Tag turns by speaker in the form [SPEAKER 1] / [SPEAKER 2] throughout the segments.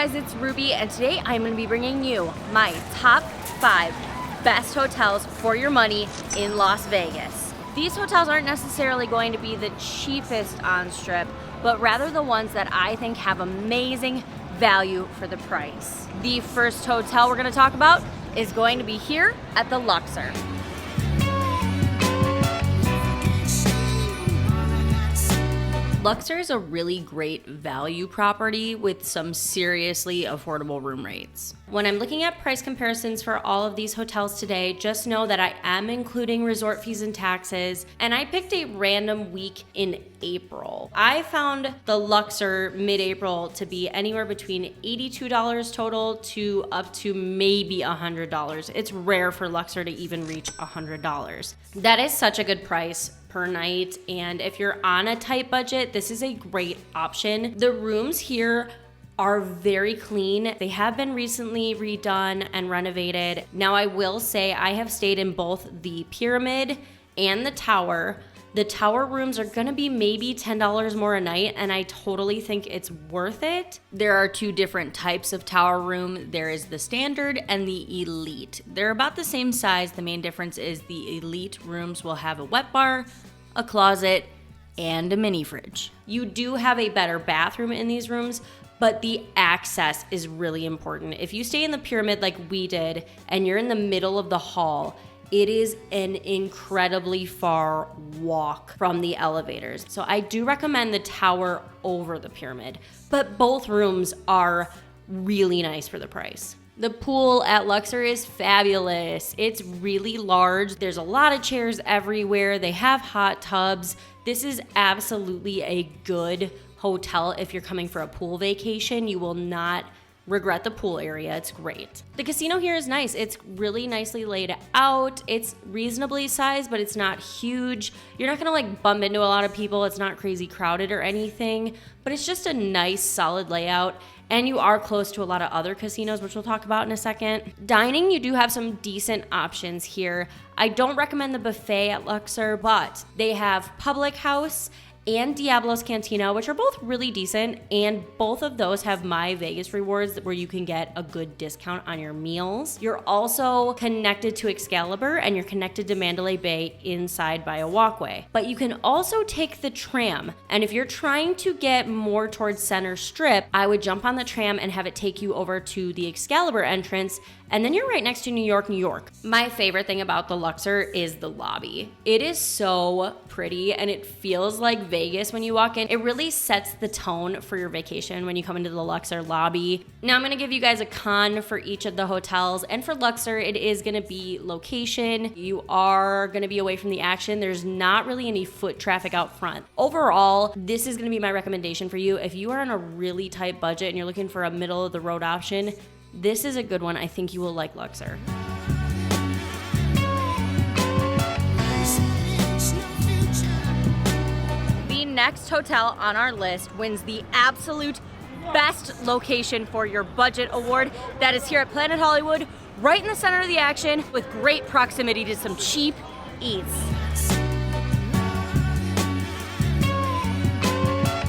[SPEAKER 1] guys, it's Ruby, and today I'm going to be bringing you my top 5 best hotels for your money in Las Vegas. These hotels aren't necessarily going to be the cheapest on Strip, but rather the ones that I think have amazing value for the price. The first hotel we're going to talk about is going to be here at the Luxor. Luxor is a really great value property with some seriously affordable room rates. When I'm looking at price comparisons for all of these hotels today, just know that I am including resort fees and taxes, and I picked a random week in April. I found the Luxor mid-April to be anywhere between $82 total to up to maybe $100. It's rare for Luxor to even reach $100. That is such a good price per night, and if you're on a tight budget, this is a great option. The rooms here are very clean. They have been recently redone and renovated. Now, I will say I have stayed in both the Pyramid and the Tower. The Tower rooms are gonna be maybe $10 more a night, and I totally think it's worth it. There are 2 different types of Tower room. There is the Standard and the Elite. They're about the same size. The main difference is the Elite rooms will have a wet bar, a closet, and a mini fridge. You do have a better bathroom in these rooms, but the access is really important. If you stay in the Pyramid like we did, and you're in the middle of the hall, it is an incredibly far walk from the elevators. So I do recommend the Tower over the Pyramid, but both rooms are really nice for the price. The pool at Luxor is fabulous. It's really large. There's a lot of chairs everywhere. They have hot tubs. This is absolutely a good hotel if you're coming for a pool vacation. You will not regret the pool area. It's great. The casino here is nice. It's really nicely laid out. It's reasonably sized, but it's not huge. You're not gonna like bump into a lot of people. It's not crazy crowded or anything, but it's just a nice solid layout. And you are close to a lot of other casinos, which we'll talk about in a second. Dining, you do have some decent options here. I don't recommend the buffet at Luxor, but they have Public House and Diablo's Cantina, which are both really decent, and both of those have My Vegas rewards where you can get a good discount on your meals. You're also connected to Excalibur, and you're connected to Mandalay Bay inside by a walkway. But you can also take the tram, and if you're trying to get more towards Center Strip, I would jump on the tram and have it take you over to the Excalibur entrance, and then you're right next to New York, New York. My favorite thing about the Luxor is the lobby. It is so pretty, and it feels like Vegas when you walk in. It really sets the tone for your vacation when you come into the Luxor lobby. Now I'm gonna give you guys a con for each of the hotels, and for Luxor, it is gonna be location. You are gonna be away from the action. There's not really any foot traffic out front. Overall, this is gonna be my recommendation for you. If you are on a really tight budget and you're looking for a middle of the road option, this is a good one. I think you will like Luxor. The next hotel on our list wins the absolute best location for your budget award. That is here at Planet Hollywood, right in the center of the action with great proximity to some cheap eats.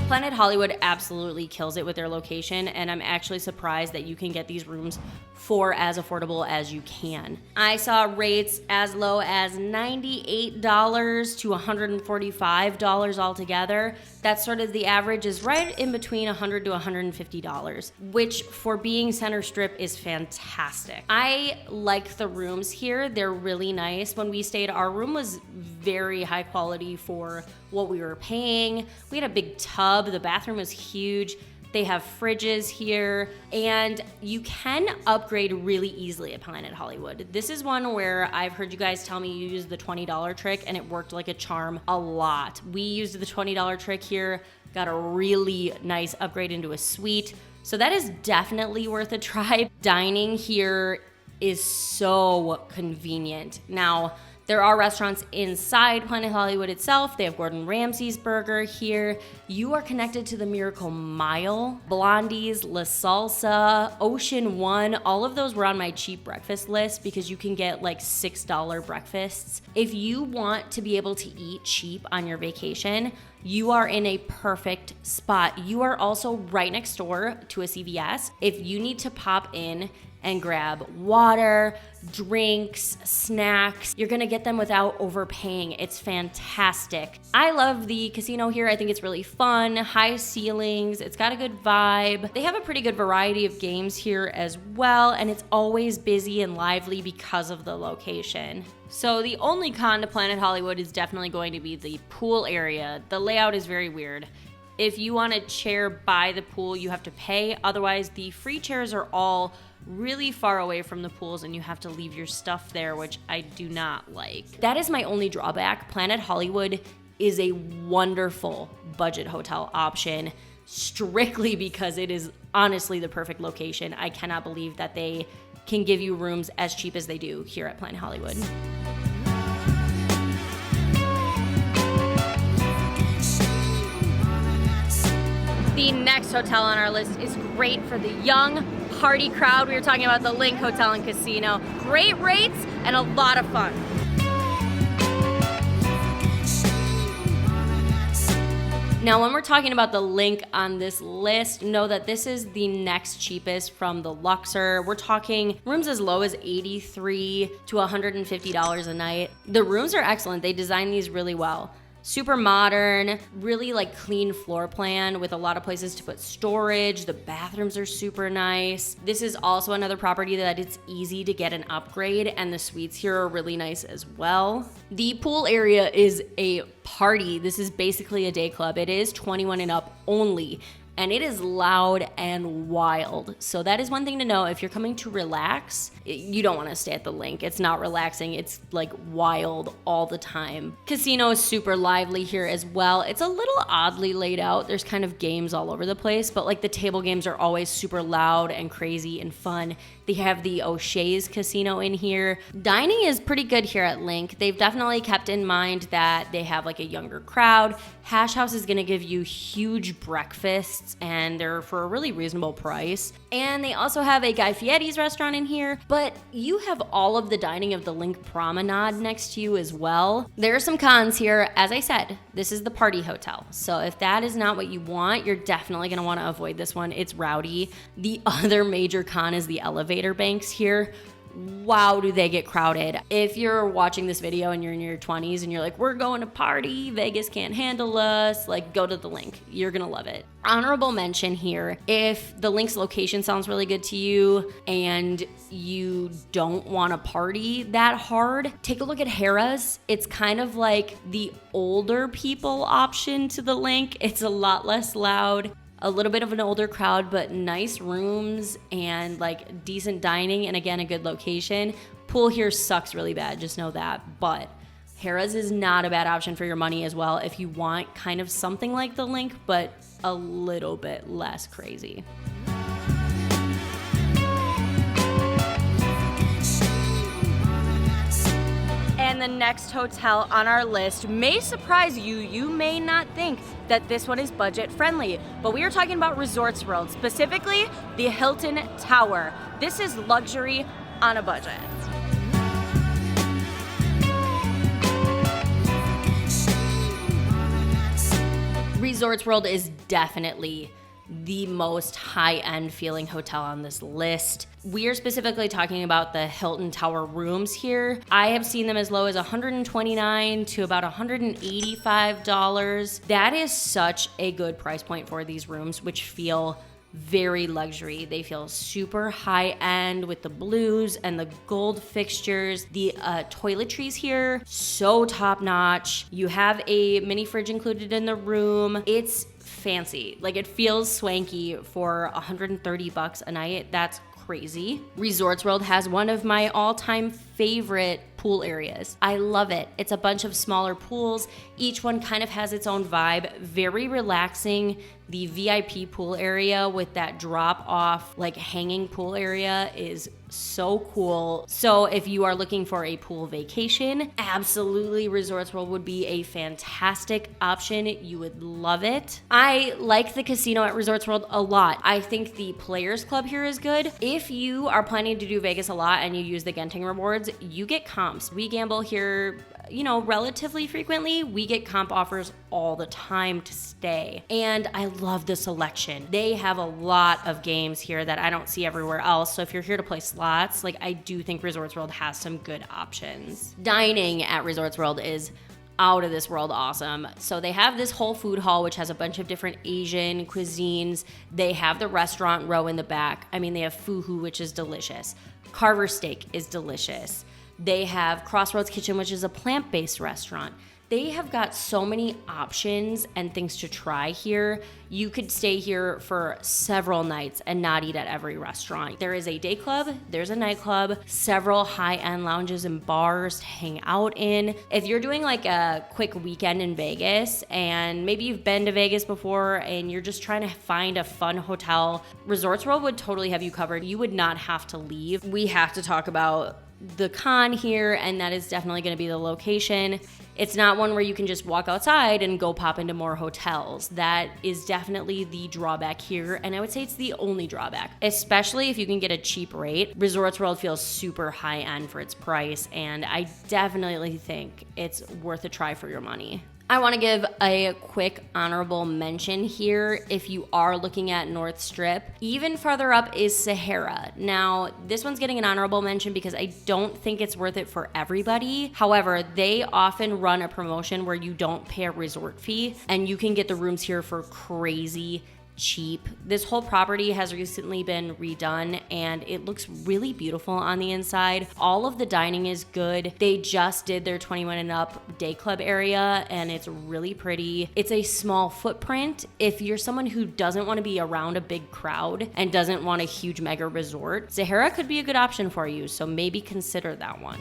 [SPEAKER 1] Planet Hollywood absolutely kills it with their location, and I'm actually surprised that you can get these rooms for as affordable as you can. I saw rates as low as $98 to $145 altogether. That's sort of the average, is right in between $100 to $150, which for being Center Strip is fantastic. I like the rooms here. They're really nice. When we stayed, our room was very high quality for what we were paying. We had a big tub. The bathroom was huge. They have fridges here, and you can upgrade really easily at Planet Hollywood. This is one where I've heard you guys tell me you use the $20 trick, and it worked like a charm a lot. We used the $20 trick here, got a really nice upgrade into a suite, so that is definitely worth a try. Dining here is so convenient. Now, There are restaurants inside Planet Hollywood itself. They have Gordon Ramsay's burger here. You are connected to the Miracle Mile, Blondie's, La Salsa, Ocean One. All of those were on my cheap breakfast list because you can get like $6 breakfasts. If you want to be able to eat cheap on your vacation, you are in a perfect spot. You are also right next door to a CVS. If you need to pop in and grab water, drinks, snacks, you're gonna get them without overpaying. It's fantastic. I love the casino here. I think it's really fun, high ceilings, it's got a good vibe. They have a pretty good variety of games here as well, and it's always busy and lively because of the location. So the only con to Planet Hollywood is definitely going to be the pool area. The layout is very weird. If you want a chair by the pool, you have to pay. Otherwise, the free chairs are all really far away from the pools and you have to leave your stuff there, which I do not like. That is my only drawback. Planet Hollywood is a wonderful budget hotel option strictly because it is honestly the perfect location. I cannot believe that they can give you rooms as cheap as they do here at Planet Hollywood. The next hotel on our list is great for the young party crowd. We were talking about the Link Hotel and Casino. Great rates and a lot of fun. Now, when we're talking about the Link on this list, know that this is the next cheapest from the Luxor. We're talking rooms as low as $83 to $150 a night. The rooms are excellent. They designed these really well. Super modern, really like clean floor plan with a lot of places to put storage. The bathrooms are super nice. This is also another property that it's easy to get an upgrade, and the suites here are really nice as well. The pool area is a party. This is basically a day club. It is 21 and up only, and it is loud and wild. So that is one thing to know. If you're coming to relax, you don't want to stay at the Link. It's not relaxing. It's like wild all the time. Casino is super lively here as well. It's a little oddly laid out. There's kind of games all over the place, but like the table games are always super loud and crazy and fun. They have the O'Shea's Casino in here. Dining is pretty good here at Link. They've definitely kept in mind that they have like a younger crowd. Hash House is gonna give you huge breakfasts and they're for a really reasonable price. And they also have a Guy Fieri's restaurant in here, but you have all of the dining of the Link Promenade next to you as well. There are some cons here. As I said, this is the party hotel. So if that is not what you want, you're definitely gonna wanna avoid this one. It's rowdy. The other major con is the elevator banks here. Wow, do they get crowded. If you're watching this video and you're in your 20s and you're like, we're going to party, Vegas can't handle us, like go to the Link. You're gonna love it. Honorable mention here, if the Link's location sounds really good to you and you don't want to party that hard, take a look at Harrah's. It's kind of like the older people option to the Link. It's a lot less loud. A little bit of an older crowd, but nice rooms and like decent dining, and again, a good location. Pool here sucks really bad, just know that. But Harrah's is not a bad option for your money as well if you want kind of something like the Link, but a little bit less crazy. And the next hotel on our list may surprise you. You may not think that this one is budget friendly, but we are talking about Resorts World, specifically the Hilton Tower. This is luxury on a budget. Resorts World is definitely the most high-end feeling hotel on this list. We are specifically talking about the Hilton Tower rooms here. I have seen them as low as $129 to about $185. That is such a good price point for these rooms, which feel very luxury. They feel super high-end with the blues and the gold fixtures. The toiletries here, so top-notch. You have a mini fridge included in the room. It's fancy. Like, it feels swanky for $130 a night. That's crazy. Resorts World has one of my all-time favorite pool areas. I love it. It's a bunch of smaller pools. Each one kind of has its own vibe. Very relaxing. The VIP pool area with that drop-off, like hanging pool area is so cool. So if you are looking for a pool vacation, absolutely Resorts World would be a fantastic option. You would love it. I like the casino at Resorts World a lot. I think the Players Club here is good. If you are planning to do Vegas a lot and you use the Genting rewards, you get comps. We gamble here, you know, relatively frequently. We get comp offers all the time to stay. And I love the selection. They have a lot of games here that I don't see everywhere else. So if you're here to play slots, like, I do think Resorts World has some good options. Dining at Resorts World is out of this world awesome. So they have this whole food hall, which has a bunch of different Asian cuisines. They have the restaurant row in the back. I mean, they have fuhu, which is delicious. Carver steak is delicious. They have Crossroads Kitchen, which is a plant-based restaurant. They have got so many options and things to try here. You could stay here for several nights and not eat at every restaurant. There is a day club, there's a nightclub, several high-end lounges and bars to hang out in. If you're doing like a quick weekend in Vegas and maybe you've been to Vegas before and you're just trying to find a fun hotel, Resorts World would totally have you covered. You would not have to leave. We have to talk about the con here, and that is definitely going to be the location. It's not one where you can just walk outside and go pop into more hotels. That is definitely the drawback here, and I would say it's the only drawback, especially if you can get a cheap rate. Resorts World feels super high end for its price, and I definitely think it's worth a try for your money. I want to give a quick honorable mention here if you are looking at North Strip. Even farther up is Sahara. Now, this one's getting an honorable mention because I don't think it's worth it for everybody. However, they often run a promotion where you don't pay a resort fee and you can get the rooms here for crazy cheap. This whole property has recently been redone and it looks really beautiful on the inside. All of the dining is good. They just did their 21 and up day club area and it's really pretty. It's a small footprint. If you're someone who doesn't want to be around a big crowd and doesn't want a huge mega resort, Sahara could be a good option for you, so maybe consider that one.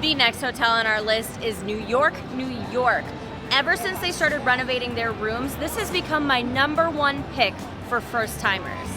[SPEAKER 1] The next hotel on our list is New York, New York. Ever since they started renovating their rooms, this has become my #1 pick for first timers.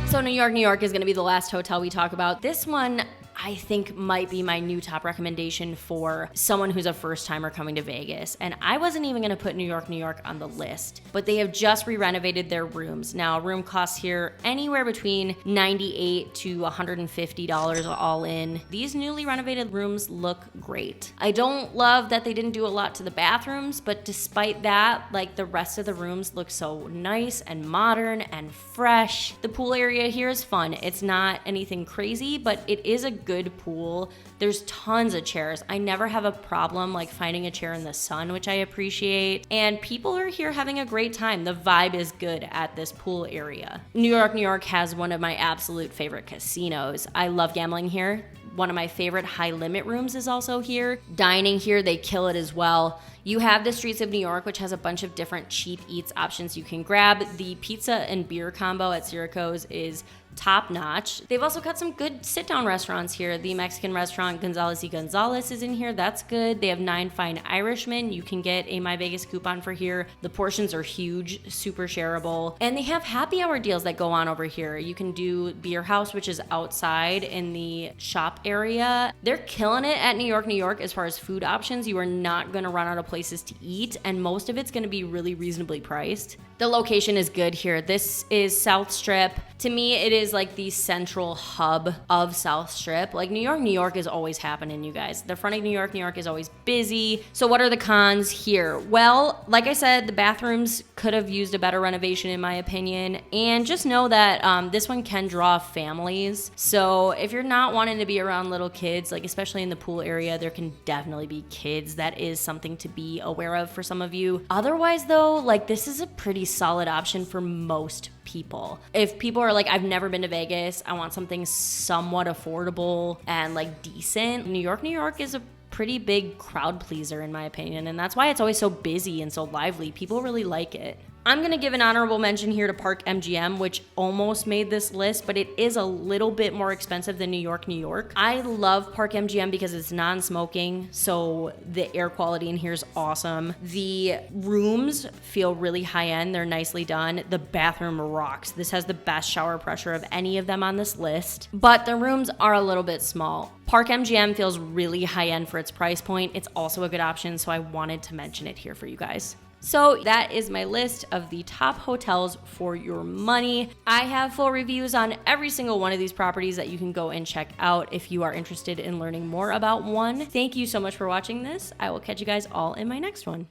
[SPEAKER 1] So New York, New York is gonna be the last hotel we talk about. This one I think might be my new top recommendation for someone who's a first timer coming to Vegas. And I wasn't even gonna put New York, New York on the list, but they have just re-renovated their rooms. Now, room costs here anywhere between $98 to $150 all in. These newly renovated rooms look great. I don't love that they didn't do a lot to the bathrooms, but despite that, like, the rest of the rooms look so nice and modern and fresh. The pool area here is fun. It's not anything crazy, but it is a good pool. There's tons of chairs. I never have a problem like finding a chair in the sun, which I appreciate. And people are here having a great time. The vibe is good at this pool area. New York, New York has one of my absolute favorite casinos. I love gambling here. One of my favorite high limit rooms is also here. Dining here, they kill it as well. You have the Streets of New York, which has a bunch of different cheap eats options you can grab. The pizza and beer combo at Syracuse is top notch. They've also got some good sit down restaurants here. The Mexican restaurant Gonzalez y Gonzalez is in here. That's good. They have 9 Fine Irishmen. You can get a My Vegas coupon for here. The portions are huge, super shareable. And they have happy hour deals that go on over here. You can do Beer House, which is outside in the shop area. They're killing it at New York, New York as far as food options. You are not going to run out of places to eat, and most of it's going to be really reasonably priced. The location is good here. This is South Strip. To me, it is like the central hub of South Strip. Like, New York, New York is always happening, you guys. The front of New York, New York is always busy. So what are the cons here? Well, like I said, the bathrooms could have used a better renovation in my opinion. And just know that this one can draw families. So if you're not wanting to be around little kids, like especially in the pool area, there can definitely be kids. That is something to be aware of for some of you. Otherwise though, like, this is a pretty solid option for most people. If people are like, I've never been to Vegas, I want something somewhat affordable and like decent, New York, New York is a pretty big crowd pleaser in my opinion, and that's why it's always so busy and so lively. People really like it. I'm gonna give an honorable mention here to Park MGM, which almost made this list, but it is a little bit more expensive than New York, New York. I love Park MGM because it's non-smoking, so the air quality in here is awesome. The rooms feel really high-end, they're nicely done. The bathroom rocks. This has the best shower pressure of any of them on this list, but the rooms are a little bit small. Park MGM feels really high-end for its price point. It's also a good option, so I wanted to mention it here for you guys. So that is my list of the top hotels for your money. I have full reviews on every single one of these properties that you can go and check out if you are interested in learning more about one. Thank you so much for watching this. I will catch you guys all in my next one.